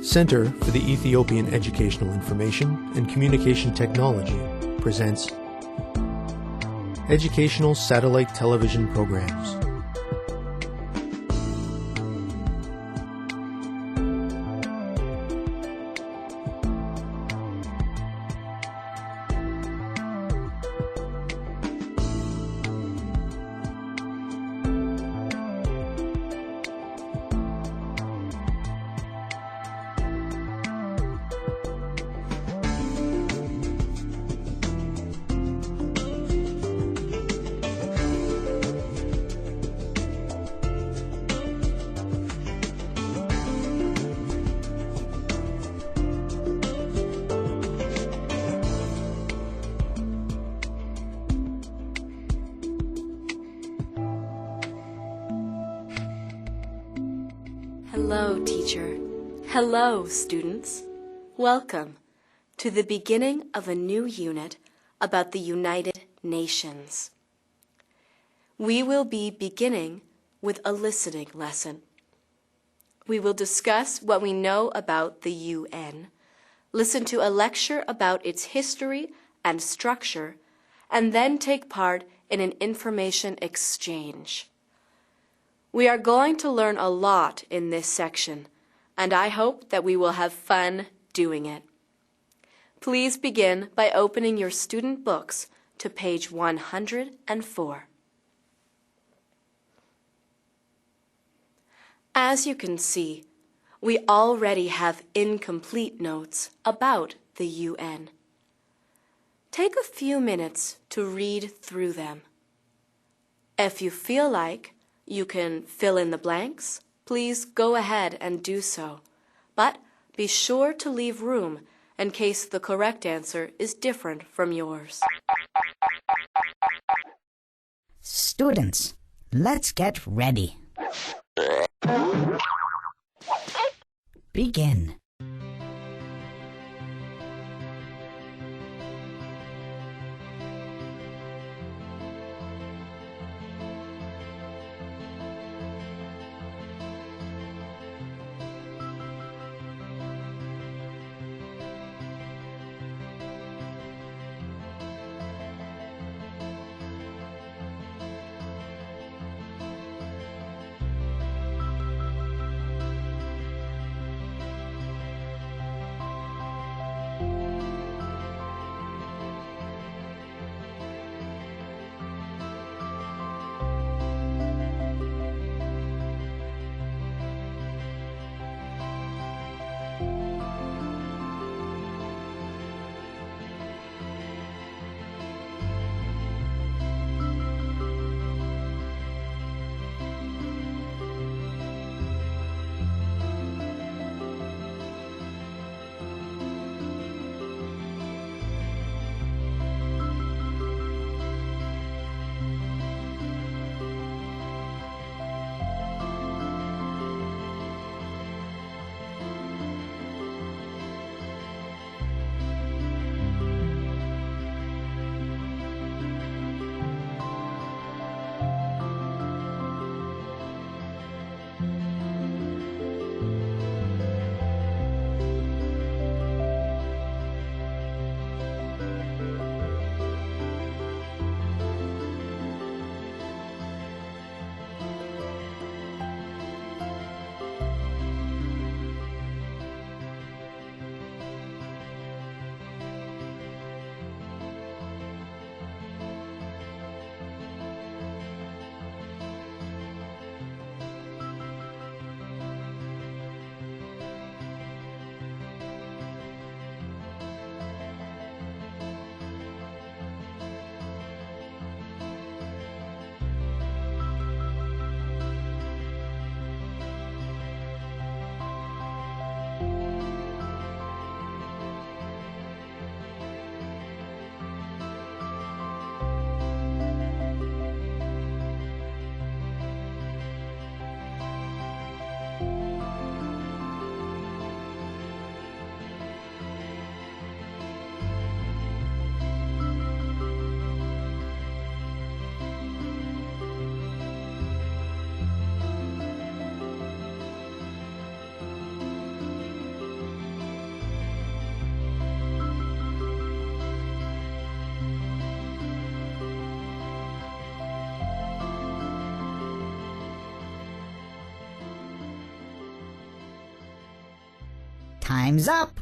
Center for the Ethiopian Educational Information and Communication Technology presents Educational Satellite Television Programs. Hello, teacher. Hello, students. Welcome to the beginning of a new unit about the United Nations. We will be beginning with a listening lesson. We will discuss what we know about the UN, listen to a lecture about its history and structure, and then take part in an information exchange. We are going to learn a lot in this section, and I hope that we will have fun doing it. Please begin by opening your student books to page 104. As you can see, we already have incomplete notes about the UN. Take a few minutes to read through them. If you feel like you can fill in the blanks, please go ahead and do so. But be sure to leave room in case the correct answer is different from yours. Students, let's get ready. Begin. Time's up!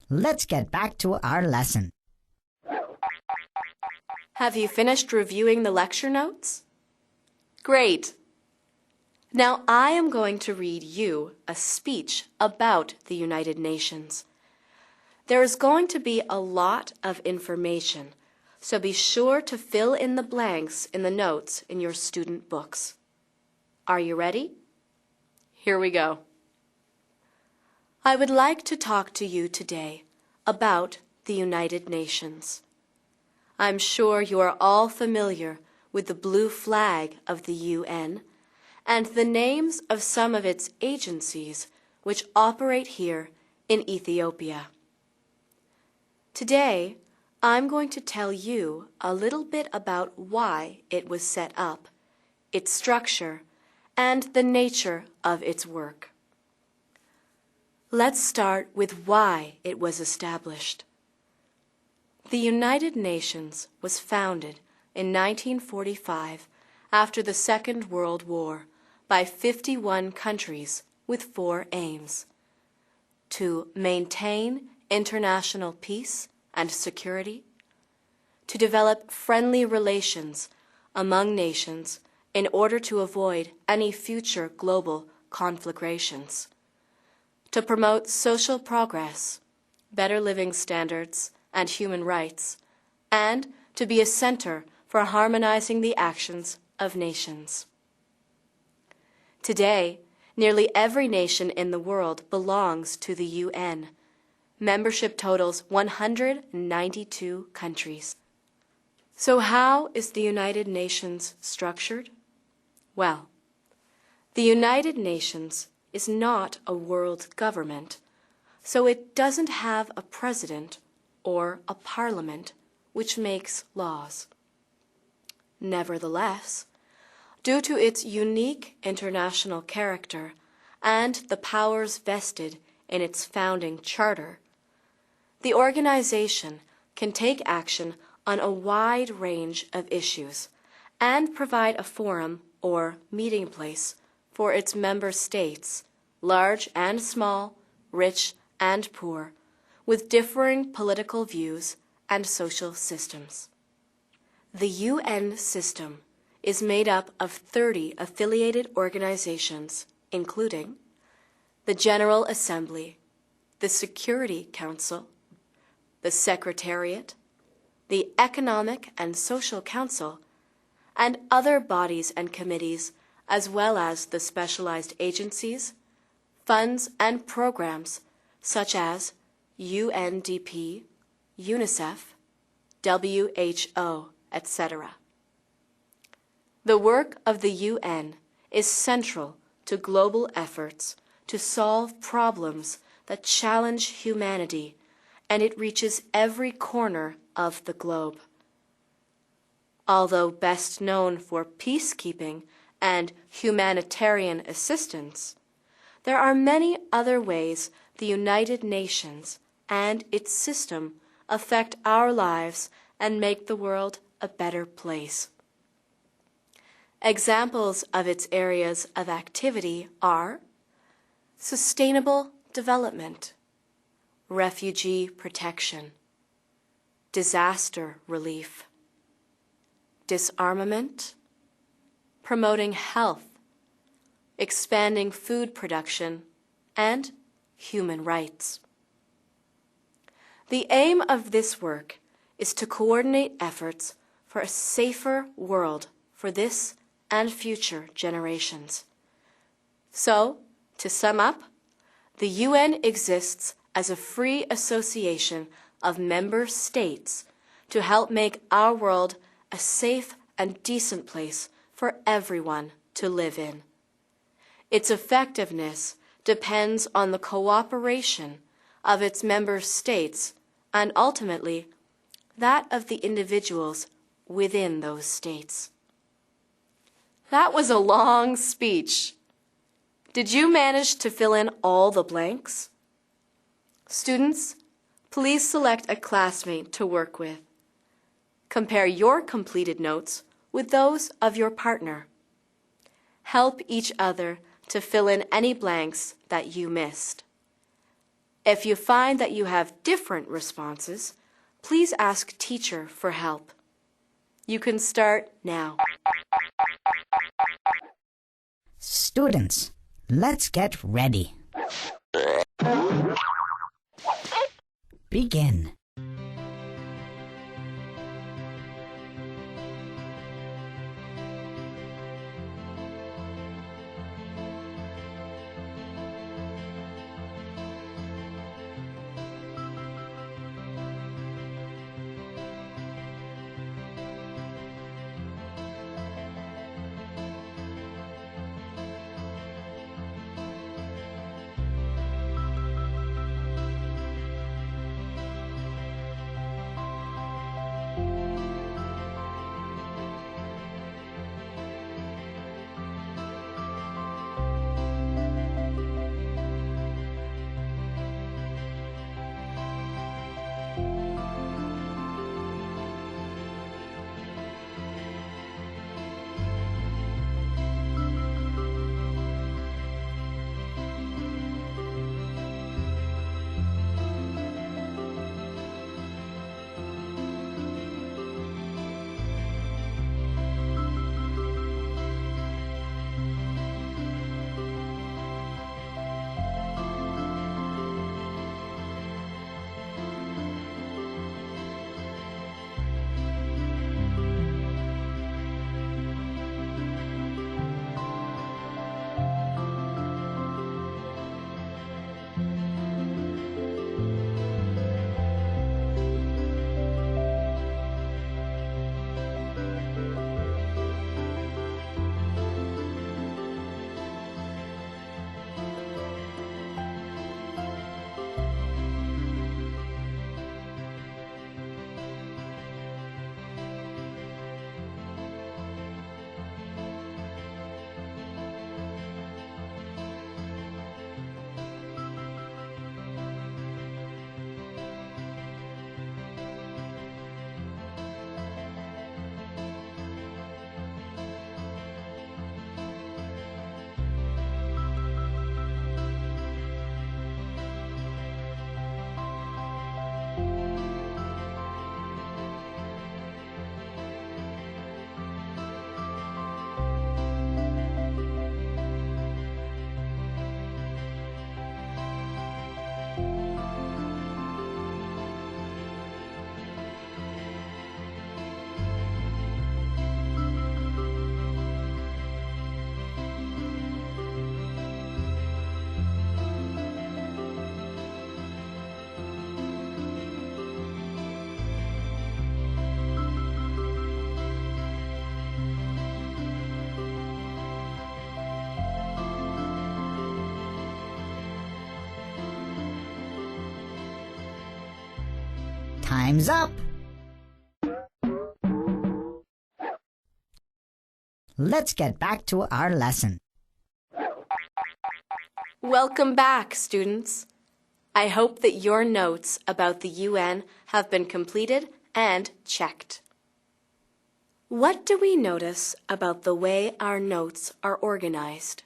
Let's get back to our lesson. Have you finished reviewing the lecture notes? Great! Now I am going to read you a speech about the United Nations. There is going to be a lot of information, so be sure to fill in the blanks in the notes in your student books. Are you ready? Here we go. I would like to talk to you today about the United Nations. I'm sure you are all familiar with the blue flag of the UN and the names of some of its agencies which operate here in Ethiopia. Today, I'm going to tell you a little bit about why it was set up, its structure, and the nature of its work. Let's start with why it was established. The United Nations was founded in 1945 after the Second World War by 51 countries with 4 aims: to maintain international peace and security, to develop friendly relations among nations in order to avoid any future global conflagrations, to promote social progress, better living standards, and human rights, and to be a center for harmonizing the actions of nations. Today, nearly every nation in the world belongs to the UN. Membership totals 192 countries. So how is the United Nations structured? Well, the United Nations is not a world government, so it doesn't have a president or a parliament which makes laws. Nevertheless, due to its unique international character and the powers vested in its founding charter, the organization can take action on a wide range of issues and provide a forum or meeting place for its member states, large and small, rich and poor, with differing political views and social systems. The UN system is made up of 30 affiliated organizations, including the General Assembly, the Security Council, the Secretariat, the Economic and Social Council, and other bodies and committees, as well as the specialized agencies, funds, and programs such as UNDP, UNICEF, WHO, etc. The work of the UN is central to global efforts to solve problems that challenge humanity, and it reaches every corner of the globe. Although best known for peacekeeping and humanitarian assistance, there are many other ways the United Nations and its system affect our lives and make the world a better place. Examples of its areas of activity are sustainable development, refugee protection, disaster relief, disarmament, promoting health, expanding food production, and human rights. The aim of this work is to coordinate efforts for a safer world for this and future generations. So, to sum up, the UN exists as a free association of member states to help make our world a safe and decent place for everyone to live in. Its effectiveness depends on the cooperation of its member states and ultimately that of the individuals within those states. That was a long speech. Did you manage to fill in all the blanks? Students, please select a classmate to work with. Compare your completed notes with those of your partner. Help each other to fill in any blanks that you missed. If you find that you have different responses, please ask teacher for help. You can start now. Students, let's get ready. Begin. Time's up. Let's get back to our lesson. Welcome back, students. I hope that your notes about the UN have been completed and checked. What do we notice about the way our notes are organized?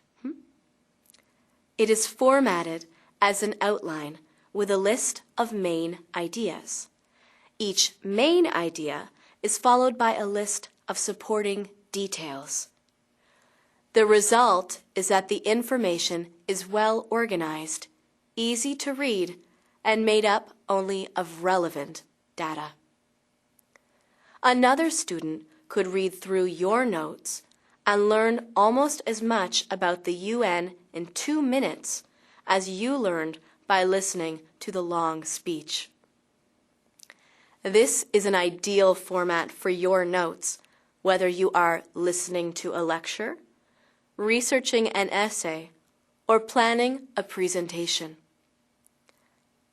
It is formatted as an outline with a list of main ideas. Each main idea is followed by a list of supporting details. The result is that the information is well organized, easy to read, and made up only of relevant data. Another student could read through your notes and learn almost as much about the UN in 2 minutes as you learned by listening to the long speech. This is an ideal format for your notes, whether you are listening to a lecture, researching an essay, or planning a presentation.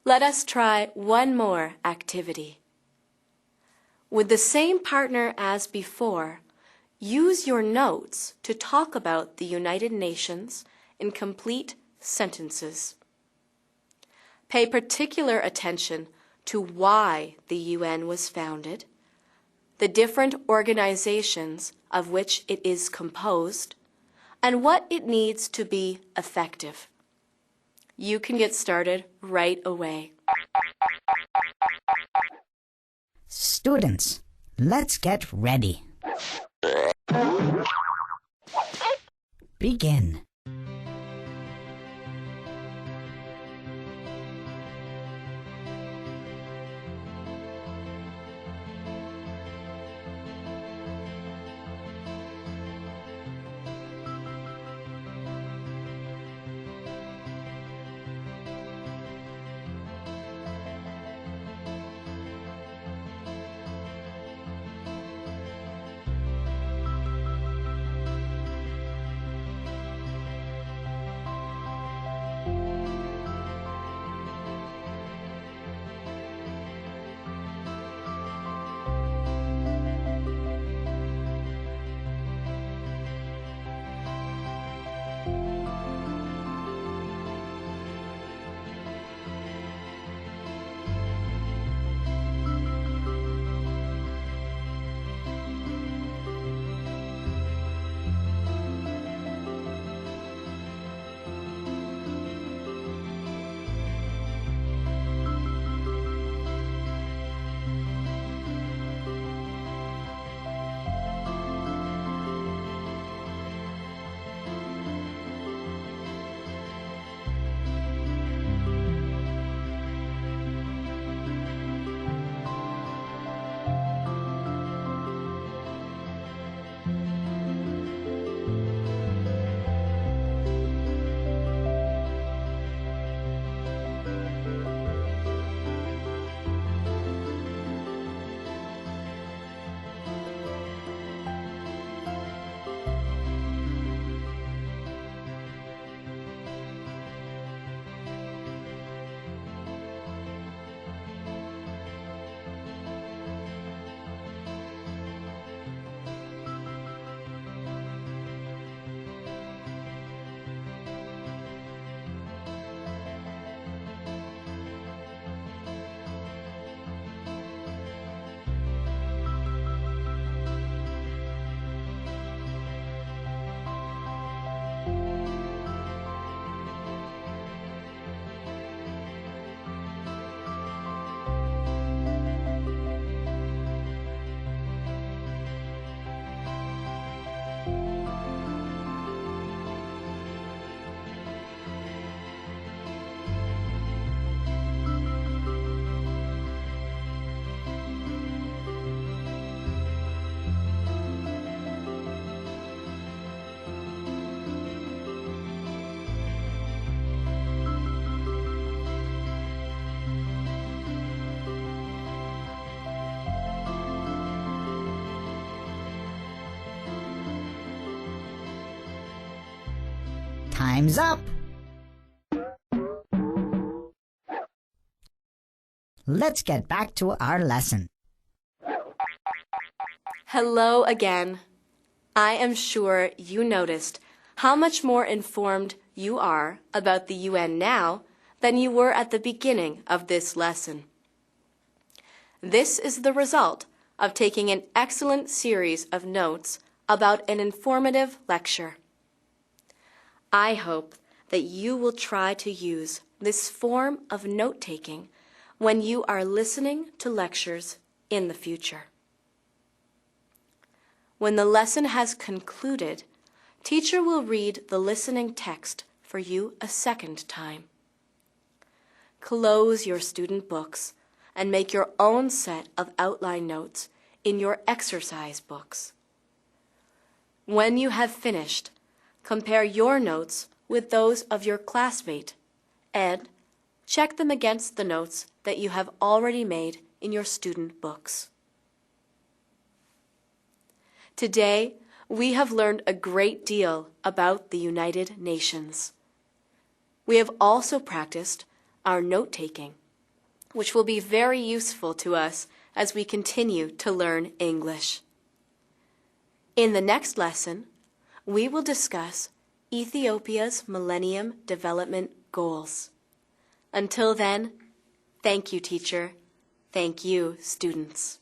Let us try one more activity. With the same partner as before, use your notes to talk about the United Nations in complete sentences. Pay particular attention to why the UN was founded, the different organizations of which it is composed, and what it needs to be effective. You can get started right away. Students, let's get ready. Begin. Time's up. Let's get back to our lesson. Hello again. I am sure you noticed how much more informed you are about the UN now than you were at the beginning of this lesson. This is the result of taking an excellent series of notes about an informative lecture. I hope that you will try to use this form of note-taking when you are listening to lectures in the future. When the lesson has concluded, teacher will read the listening text for you a second time. Close your student books and make your own set of outline notes in your exercise books. When you have finished, compare your notes with those of your classmate and check them against the notes that you have already made in your student books. Today, we have learned a great deal about the United Nations. We have also practiced our note-taking, which will be very useful to us as we continue to learn English. In the next lesson, we will discuss Ethiopia's Millennium Development Goals. Until then, thank you, teacher. Thank you, students.